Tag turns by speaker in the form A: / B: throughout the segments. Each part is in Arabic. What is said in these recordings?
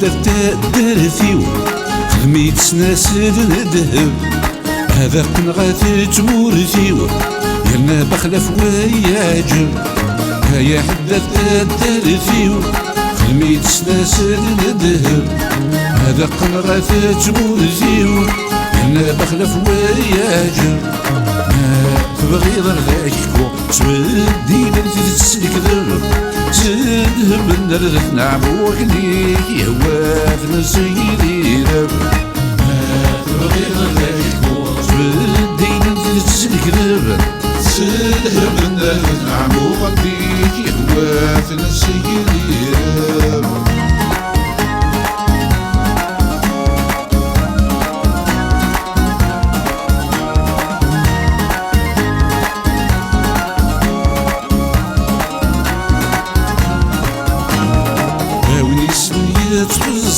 A: درت درتيو خدميت سناسل الذهب هذا قنغات تمورتيو يرنا بخلف وياجر هيا حدثت درتيو خدميت سناسل الذهب هذا قنغات تمورتيو يرنا بخلف وياجر تبغي ضرغاكو تودي بنتي تسلك ذرب تذهب من درث نعم وكليك يهواثنا سيدي رب تبغي ضرغاكو تودي بنتي تسلك ذرب تذهب من درث نعم وكليك يهواثنا سيدي رب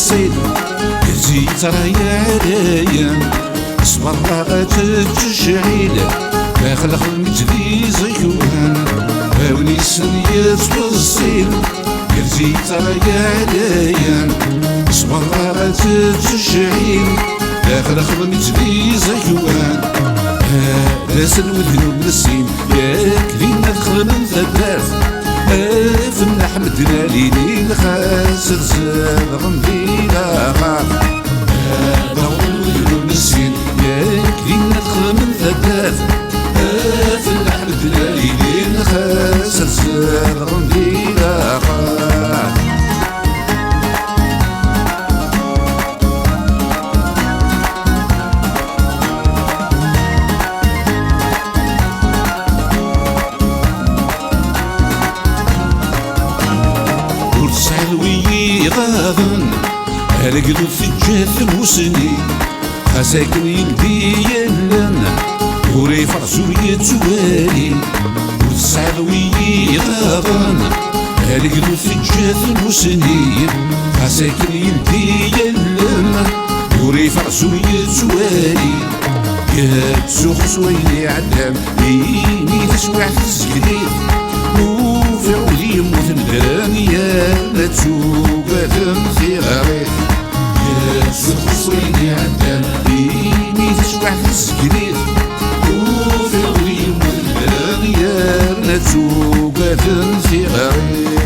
A: تفصيل زيت رايا عليا اصبر راه تشعيل داخل خدمتي زيوان هاوني سنية تفصيل زيت رايا عليا اصبر راه تشعيل داخل خدمتي زيوان هذا سلوى ذنوب السين ياك لينا دخل من ثلاث فن حمدنا ليلي الخاسر زاد غنبيلا غاف هذا غنويلو نسين ياك لينا دخل من ثلاث فن حمدنا ليلي الخاسر زاد غنبيلا غاف سالوي غاضن هرقلو في الجاث موسني خساكن يلدي يلن وري فرزو يتوالي وسالوي غاضن هرقلو في الجاث موسني خساكن يلدي يلن وري فرزو يتوالي يا تسوخ سويلي عدام إيني تسوح تسكريت وفي عودي يموت الدراني يا لا تسوق في غريب يا تسوق صويني عدام إيني تشوح في السكريت وفي عودي يموت الدراني يا لا تسوق في غريب